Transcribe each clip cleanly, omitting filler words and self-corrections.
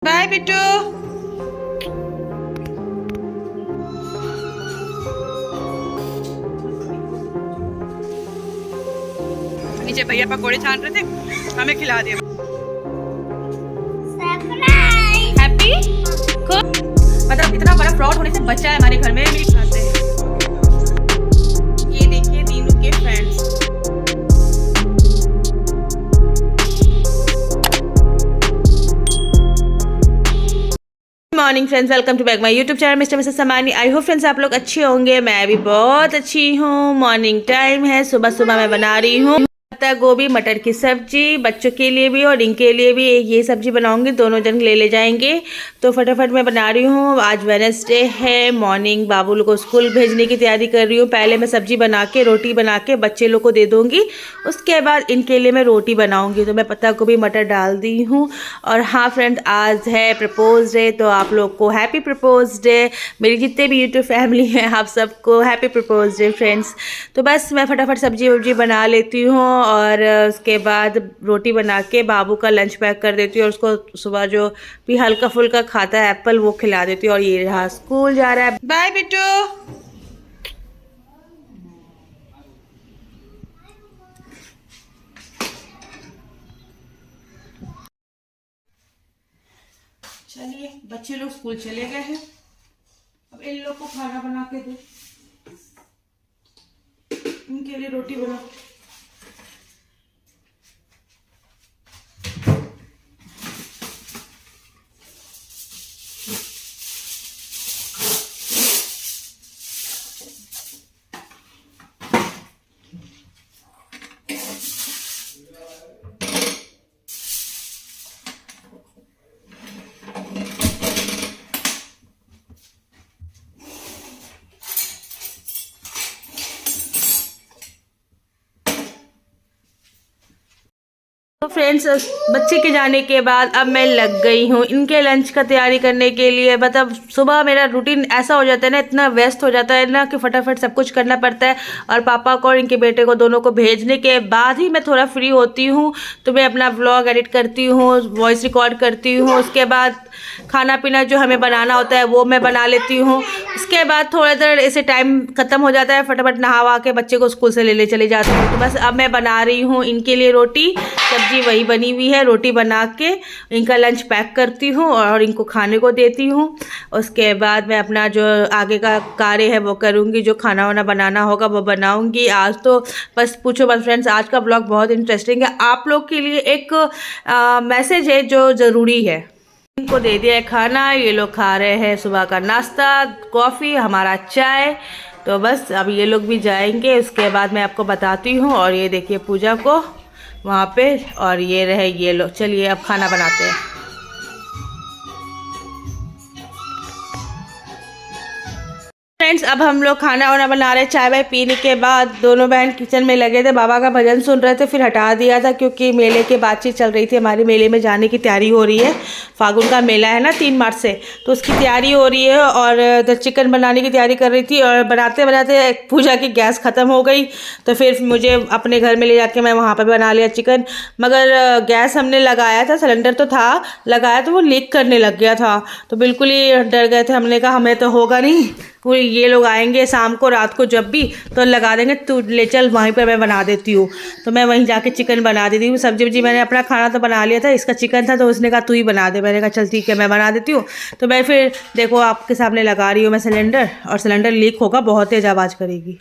Bye Bittu. नीचे भैया पकोड़े छान रहे थे, हमें खिला दिए। हैप्पी मतलब कितना बड़ा फ्रॉड होने से बच्चा है हमारे घर में भी खाते हैं। ये देखिए दीनू के friends. Morning friends, welcome to back my YouTube channel mister Mrs Samani. I hope friends आप लोग अच्छे होंगे, मैं भी बहुत अच्छी हूँ। मॉर्निंग टाइम है, सुबह सुबह मैं बना रही हूँ पत्ता गोभी मटर की सब्जी, बच्चों के लिए भी और इनके लिए भी ये सब्जी बनाऊंगी, दोनों जन ले जाएंगे। तो फटाफट मैं बना रही हूँ। आज वेडनेसडे है, मॉर्निंग बाबू लोग को स्कूल भेजने की तैयारी कर रही हूँ। पहले मैं सब्जी बना के रोटी बना के बच्चे लोग को दे दूँगी, उसके बाद इनके लिए मैं रोटी बनाऊँगी। तो मैं पत्ता गोभी मटर डाल दी हूँ। और हाँ फ्रेंड, आज है प्रपोज डे, तो आप लोग को हैप्पी प्रपोज डे। मेरी जितने भी यूट्यूब फैमिली हैं आप सबको हैप्पी प्रपोज डे फ्रेंड्स। तो बस मैं फटाफट सब्जी वब्जी बना लेती हूँ और उसके बाद रोटी बना के बाबू का लंच पैक कर देती हूँ और उसको सुबह जो भी हल्का फुल्का खाता है एप्पल वो खिला देती हूँ। और ये रहा स्कूल जा रहा है। बाय बिट्टू। चलिए बच्चे लोग स्कूल चले गए हैं, अब इन लोग को खाना बना के दो, इनके लिए रोटी बनाओ। तो फ्रेंड्स, बच्चे के जाने के बाद अब मैं लग गई हूँ इनके लंच का तैयारी करने के लिए। मतलब सुबह मेरा रूटीन ऐसा हो जाता है ना, इतना व्यस्त हो जाता है ना कि फटाफट सब कुछ करना पड़ता है। और पापा को और इनके बेटे को दोनों को भेजने के बाद ही मैं थोड़ा फ्री होती हूँ। तो मैं अपना व्लॉग एडिट करती हूँ, वॉइस रिकॉर्ड करती हूँ, उसके बाद खाना पीना जो हमें बनाना होता है वो मैं बना लेती हूँ। उसके बाद थोड़ा देर ऐसे टाइम ख़त्म हो जाता है, फटाफट नहावा के बच्चे को स्कूल से ले चली जाती हूँ। तो बस अब मैं बना रही हूँ इनके लिए रोटी, सब्जी वही बनी हुई है। रोटी बना के इनका लंच पैक करती हूँ और इनको खाने को देती हूँ। उसके बाद मैं अपना जो आगे का कार्य है वो करूँगी, जो खाना वाना बनाना होगा वो बनाऊँगी। आज तो बस पूछो मत फ्रेंड्स, आज का ब्लॉग बहुत इंटरेस्टिंग है। आप लोग के लिए एक मैसेज है जो ज़रूरी है। इनको दे दिया है खाना, ये लोग खा रहे हैं सुबह का नाश्ता, कॉफ़ी, हमारा चाय। तो बस अब ये लोग भी जाएंगे, उसके बाद मैं आपको बताती हूँ। और ये देखिए पूजा को वहाँ पे, और ये रहे ये लोग। चलिए अब खाना बनाते हैं। फ्रेंड्स, अब हम लोग खाना वाना बना रहे हैं। चाय वाय पीने के बाद दोनों बहन किचन में लगे थे, बाबा का भजन सुन रहे थे, फिर हटा दिया था क्योंकि मेले की बातचीत चल रही थी। हमारे मेले में जाने की तैयारी हो रही है, फागुन का मेला है ना 3 मार्च से, तो उसकी तैयारी हो रही है। और चिकन बनाने की तैयारी कर रही थी और बनाते बनाते पूजा की गैस ख़त्म हो गई। तो फिर मुझे अपने घर में ले जाके मैं वहाँ पर बना लिया चिकन। मगर गैस हमने लगाया था, सिलेंडर तो था लगाया, तो वो लीक करने लग गया था। तो बिल्कुल ही डर गए थे, हमने कहा हमें तो होगा नहीं, वो ये लोग आएंगे शाम को रात को जब भी, तो लगा देंगे, तू ले चल वहीं पर मैं बना देती हूँ। तो मैं वहीं जाके चिकन बना देती हूँ। सब्जी वब्जी मैंने अपना खाना तो बना लिया था, इसका चिकन था तो उसने कहा तू ही बना दे। मैंने कहा चल ठीक है मैं बना देती हूँ। तो मैं फिर देखो आपके सामने लगा रही हूँ मैं सिलेंडर, और सिलेंडर लीक होगा, बहुत तेज़ आवाज़ करेगी।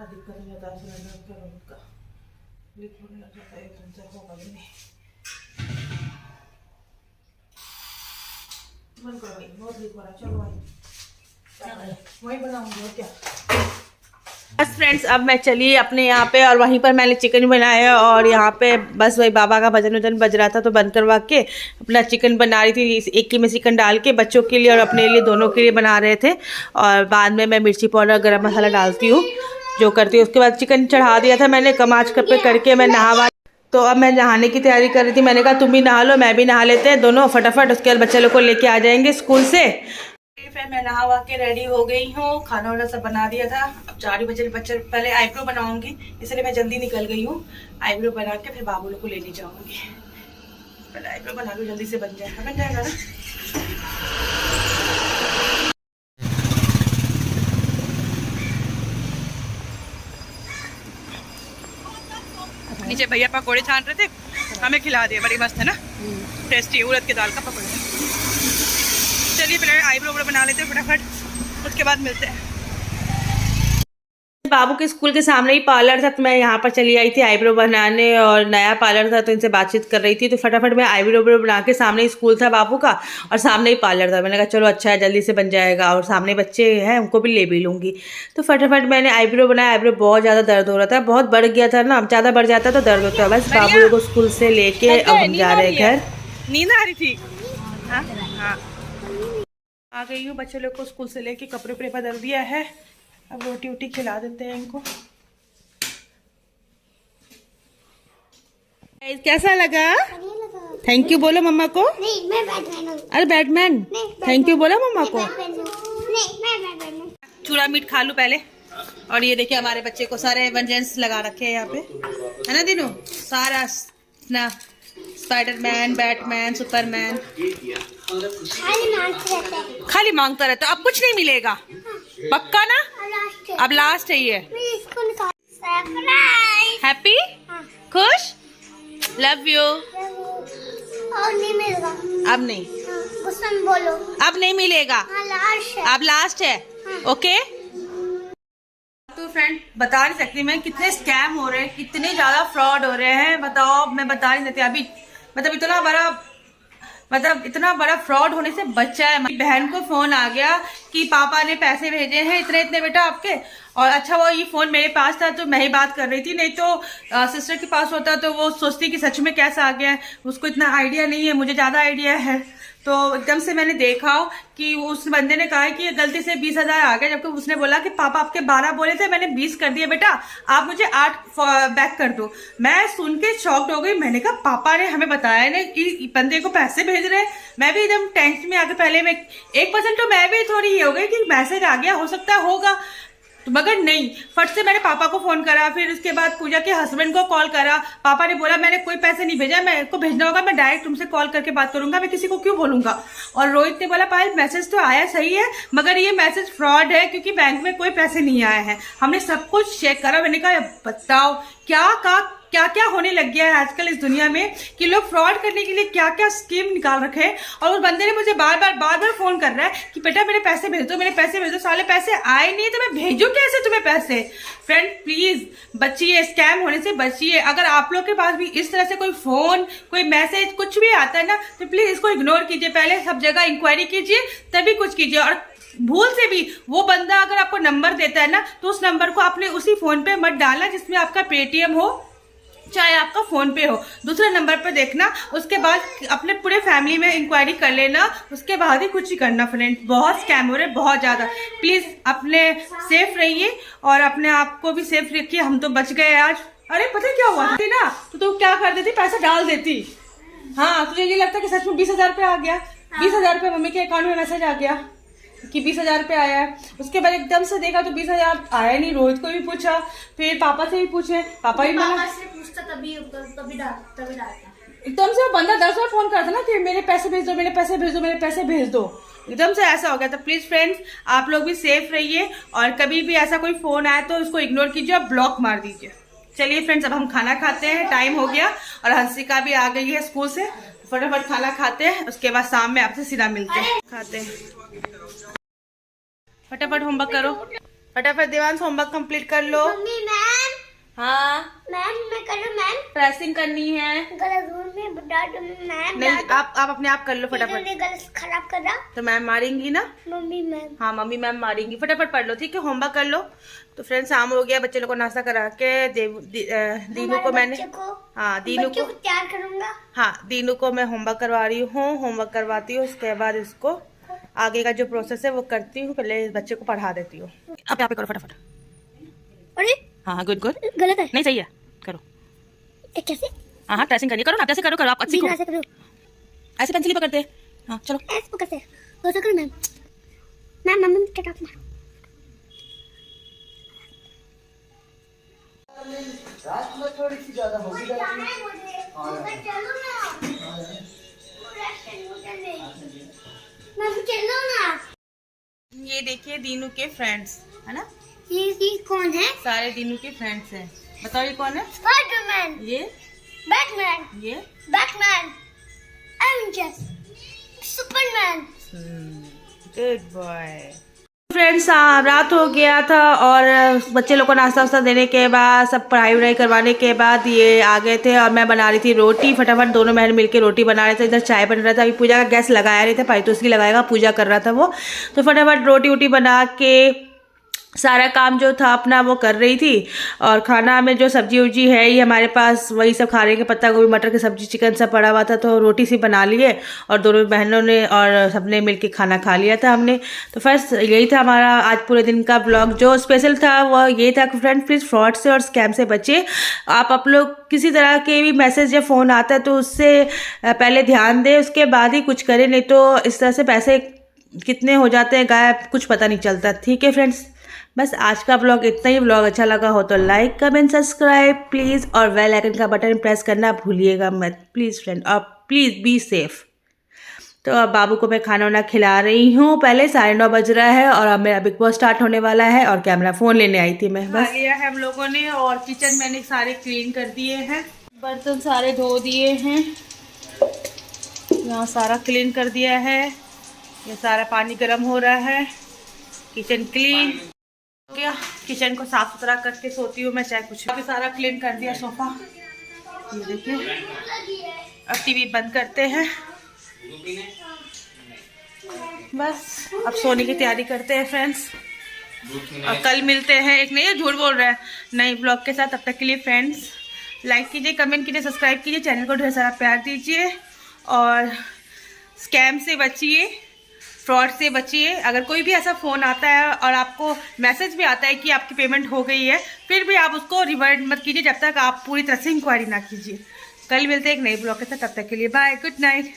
दिक्कत हो जाता है सिलेंडर का, लीक होने लग जाता है, एकदम से होगा भी नहीं। बंद करो भाई, बहुत लीक हो रहा है। चलो भाई वही बनाऊंगी और क्या। बस फ्रेंड्स, अब मैं चली अपने यहाँ पे, और वहीं पर मैंने चिकन बनाया, और यहाँ पे बस वही बाबा का भजन वजन बज रहा था, तो बंद करवा के अपना चिकन बना रही थी। एक ही में चिकन डाल के बच्चों के लिए और अपने लिए, दोनों के लिए बना रहे थे। और बाद में मैं मिर्ची पाउडर गरम मसाला डालती हूँ, जो करती हूँ। उसके बाद चिकन चढ़ा दिया था मैंने, कमाच पे करके मैं नहावा। तो अब मैं नहाने की तैयारी कर रही थी। मैंने कहा तुम भी नहा लो, मैं भी नहा लेते हैं दोनों फटाफट, उसके बाद बच्चे लोग को लेके आ जाएंगे स्कूल से। फिर मैं नहा वा के रेडी हो गई हूँ, खाना वाना सब बना दिया था। अब 4 बजे बच्चे, पहले आईब्रो बनाऊंगी, इसलिए मैं जल्दी निकल गई हूँ। आईब्रो बना के फिर बाबू लोग को लेने जाऊंगी। पहले आईब्रो बना लूँ, जल्दी से बन जाएगा ना। नीचे भैया पकौड़े छान रहे थे, हमें खिला दिए, बड़ी मस्त है ना, टेस्टी उड़द की दाल का पकौड़ा। चलिए पहले आईब्रो बना लेते हैं फटाफट, उसके बाद मिलते हैं। बाबू के स्कूल के सामने ही पार्लर था, तो मैं यहाँ पर चली आई थी आईब्रो बनाने, और नया पार्लर था तो इनसे बातचीत कर रही थी। तो फटाफट मैं आईब्रो बना के, सामने ही स्कूल था बाबू का और सामने ही पार्लर था। मैंने कहा चलो अच्छा है, जल्दी से बन जाएगा, और सामने बच्चे हैं उनको भी ले भी लूँगी। तो फटाफट मैंने आईब्रो बनाया। आईब्रो बहुत ज़्यादा दर्द हो रहा था, बहुत बढ़ गया था ना, ज़्यादा बढ़ जाता तो दर्द होता है। बस बाबू को स्कूल से लेके अब हम जा रहे हैं घर। नींद आ रही थी? हाँ, आ गई हूँ। बच्चे लोग को स्कूल से लेके कपड़े उपड़े बदल दिया है, अब रोटी वोटी खिला देते हैं इनको। कैसा लगा? थैंक यू बोलो मम्मा को। नहीं, मैं बैटमैन हूँ। अरे बैटमैन, थैंक यू बोलो मम्मा को। नहीं, मैं बैटमैन हूँ। चूड़ा मीट खा लूँ पहले। और ये देखिए हमारे बच्चे को सारे वेंजेंस लगा रखे हैं यहाँ पे, है ना दिनू? सारा ना, स्पाइडरमैन, बैटमैन, सुपरमैन, खाली मांगता रहता। अब कुछ नहीं मिलेगा पक्का ना? अब लास्ट है ये। हैप्पी, खुश, लव यू। और नहीं मिलेगा अब नहीं, गुस्सा में बोलो। अब नहीं मिलेगा, लास्ट है। अब लास्ट है। ओके। तो फ्रेंड, बता नहीं सकती मैं कितने स्कैम हो रहे हैं, कितने ज्यादा फ्रॉड हो रहे हैं, बताओ। मैं बता नहीं सकती अभी। मतलब इतना बड़ा फ्रॉड होने से बचा है। मेरी बहन को फोन आ गया कि पापा ने पैसे भेजे हैं इतने इतने बेटा आपके, और अच्छा वो ये फोन मेरे पास था तो मैं ही बात कर रही थी, नहीं तो सिस्टर के पास होता तो वो सोचती कि सच में कैसा आ गया है। उसको इतना आइडिया नहीं है, मुझे ज्यादा आइडिया है। तो एकदम से मैंने देखा कि उस बंदे ने कहा कि गलती से 20,000 आ गया, जबकि उसने बोला कि पापा आपके 12 बोले थे, मैंने 20 कर दिए बेटा, आप मुझे 8 बैक कर दो। मैं सुन के शॉक्ड हो गई। मैंने कहा पापा ने हमें बताया ना कि बंदे को पैसे भेज रहे हैं। मैं भी एकदम टेंशन में आके, पहले मैं 1% तो मैं भी थोड़ी ये हो गई कि मैसेज आ गया, हो सकता होगा, तो मगर नहीं। फट से मैंने पापा को फोन करा, फिर उसके बाद पूजा के हस्बैंड को कॉल करा। पापा ने बोला मैंने कोई पैसे नहीं भेजा, मेरे को भेजना होगा मैं डायरेक्ट तुमसे कॉल करके बात करूंगा, मैं किसी को क्यों बोलूंगा। और रोहित ने बोला पायल मैसेज तो आया सही है, मगर ये मैसेज फ्रॉड है, क्योंकि बैंक में कोई पैसे नहीं आए हैं। हमने सब कुछ चेक करा। मैंने कहा बताओ क्या क्या होने लग गया है आजकल इस दुनिया में, कि लोग फ्रॉड करने के लिए क्या क्या स्कीम निकाल रखे हैं। और उस बंदे ने मुझे बार बार फोन कर रहा है कि बेटा मेरे पैसे भेज दो, मेरे पैसे भेज दो। साले पैसे आए नहीं तो मैं भेजूं कैसे तुम्हें पैसे? फ्रेंड प्लीज बचिए, स्कैम होने से बचिए। अगर आप लोग के पास भी इस तरह से कोई फोन, कोई मैसेज, कुछ भी आता है ना, तो प्लीज इसको इग्नोर कीजिए। पहले सब जगह इंक्वायरी कीजिए, तभी कुछ कीजिए। और भूल से भी वो बंदा अगर आपको नंबर देता है ना, तो उस नंबर को आपने उसी फोन पे मत डालना जिसमें आपका पेटीएम हो, चाहे आपका फोन पे हो। दूसरे नंबर पे देखना, उसके बाद अपने पूरे फैमिली में इंक्वायरी कर लेना, उसके बाद ही कुछ ही करना। फ्रेंड बहुत स्कैम हो रहे हैं, बहुत ज्यादा। प्लीज अपने सेफ रहिए और अपने आप को भी सेफ रखिए। हम तो बच गए आज। अरे पता क्या हुआ थी ना, तो तू क्या कर देती, पैसा डाल देती। हाँ, तुझे ये लगता है कि सच में 20,000 रुपये आ गया? 20,000 रुपये मम्मी के अकाउंट में मैसेज आ गया कि 20,000 रुपये आया है। उसके बाद एकदम से देखा तो 20,000 आया नहीं। रोहित को भी पूछा, फिर पापा से भी पूछे, पापा भी मना। तभी डालता। एकदम से वो बंदा 10 बार फोन करता ना कि मेरे पैसे भेज दो, मेरे पैसे भेज दो, मेरे पैसे भेज दो। एकदम से ऐसा हो गया। तो प्लीज फ्रेंड्स, आप लोग भी सेफ रहिए, और कभी भी ऐसा कोई फोन आए तो उसको इग्नोर कीजिए और ब्लॉक मार दीजिए। चलिए फ्रेंड्स, अब हम खाना खाते हैं, टाइम हो गया, और हंसिका भी आ गई है स्कूल से। फटाफट खाना खाते हैं, उसके बाद शाम में आपसे सीधा मिलते हैं। खाते हैं, फटाफट होमवर्क करो। फटाफट देवांश होमवर्क कंप्लीट कर लो। मम्मी मैम हाँ मैम मैं करूँ मैम प्रेसिंग करनी है। गलत रूम में डांट मैम नहीं आप अपने आप कर लो फटाफट। गलत खराब कर रहा तो मैम मारेंगी ना। मम्मी मैम हाँ मम्मी मैम मारेंगी, फटाफट पढ़ लो ठीक है, होमवर्क कर लो। तो फ्रेंड्स शाम हो गया, बच्चे लोग को नाश्ता करा के दीनू को मैंने हाँ दीनू को तैयार करूंगा। हाँ दीनू को मैं होमवर्क करवा रही हूँ, होमवर्क करवाती हूँ, उसके बाद इसको आगे का जो प्रोसेस है वो करती हूँ, पहले इस बच्चे को पढ़ा देती हूँ। अब यहाँ पे करो फटाफट। अरे हाँ गुड गुड, गलत है नहीं सही है, करो। कैसे हाँ हाँ ट्रेसिंग करनी, करो ना, जैसे करो करो, आप अच्छी को ऐसे करो ऐसे पेंसिल ही पकड़ते हैं। हाँ चलो ऐसे पकड़ते हो करो मैम। मैम मम्मी टटक मारो। रात में थोड़ी सी ज्यादा होगी। चलो ना चलो ना। ये देखिए दीनू के फ्रेंड्स है ना, ये कौन है? सारे दीनू के फ्रेंड्स हैं। बताओ ये कौन है? स्पाइडरमैन, ये बैटमैन, ये Batman, Avengers, Superman. Good boy. Friends रात हो गया था और बच्चे लोग को नाश्ता वास्ता देने के बाद, सब पढ़ाई वढ़ाई करवाने के बाद ये आ गए थे और मैं बना रही थी रोटी। फटाफट दोनों बहन मिलके रोटी बना रहे थे, इधर चाय बन रहा था। अभी पूजा का गैस लगाया नहीं था, भाई तो उसकी लगाएगा, पूजा कर रहा था वो। तो फटाफट रोटी वोटी बना के सारा काम जो था अपना वो कर रही थी। और खाना में जो सब्जी उब्जी है ये हमारे पास वही सब खा रहे हैं, पत्ता गोभी मटर की सब्जी चिकन सब पड़ा हुआ था, तो रोटी सी बना लिए और दोनों बहनों ने और सबने मिलके खाना खा लिया था हमने। तो फर्स्ट यही था हमारा आज पूरे दिन का ब्लॉग। जो स्पेशल था वो ये था कि फ्रेंड प्लीज़ फ्रॉड से और स्कैम से बचे। आप लोग किसी तरह के भी मैसेज या फ़ोन आता है तो उससे पहले ध्यान दें, उसके बाद ही कुछ करें, नहीं तो इस तरह से पैसे कितने हो जाते हैं गायब, कुछ पता नहीं चलता। ठीक है फ्रेंड्स, बस आज का ब्लॉग इतना ही। ब्लॉग अच्छा लगा हो तो लाइक कमेंट सब्सक्राइब प्लीज़, और बेल आइकन का बटन प्रेस करना भूलिएगा मत प्लीज़ फ्रेंड, और प्लीज़ बी सेफ। तो अब बाबू को मैं खाना वाना खिला रही हूँ। पहले 9:30 बज रहा है और अब मेरा बिग बॉस स्टार्ट होने वाला है और कैमरा फ़ोन लेने आई थी मैं। बस लिया है हम लोगों ने और किचन मैंने सारे क्लीन कर दिए हैं, बर्तन सारे धो दिए हैं, यहाँ सारा क्लीन कर दिया है, ये सारा पानी गर्म हो रहा है, किचन क्लीन क्या, किचन को साफ सुथरा करके सोती हूँ मैं, चाहे कुछ भी। सारा क्लीन कर दिया सोफा, ये देखिए। अब टीवी बंद करते हैं, बस अब सोने की तैयारी करते हैं फ्रेंड्स। और कल मिलते हैं एक नई, झूठ बोल रहा है, नई ब्लॉग के साथ। तब तक के लिए फ्रेंड्स लाइक कीजिए, कमेंट कीजिए, सब्सक्राइब कीजिए, चैनल को ढेर सारा प्यार दीजिए और स्कैम से बचिए, फ्रॉड से बचिए। अगर कोई भी ऐसा फ़ोन आता है और आपको मैसेज भी आता है कि आपकी पेमेंट हो गई है, फिर भी आप उसको रिवर्ट मत कीजिए जब तक आप पूरी तरह से इंक्वायरी ना कीजिए। कल मिलते हैं एक नई ब्लॉग के साथ, तब तक के लिए बाय, गुड नाइट।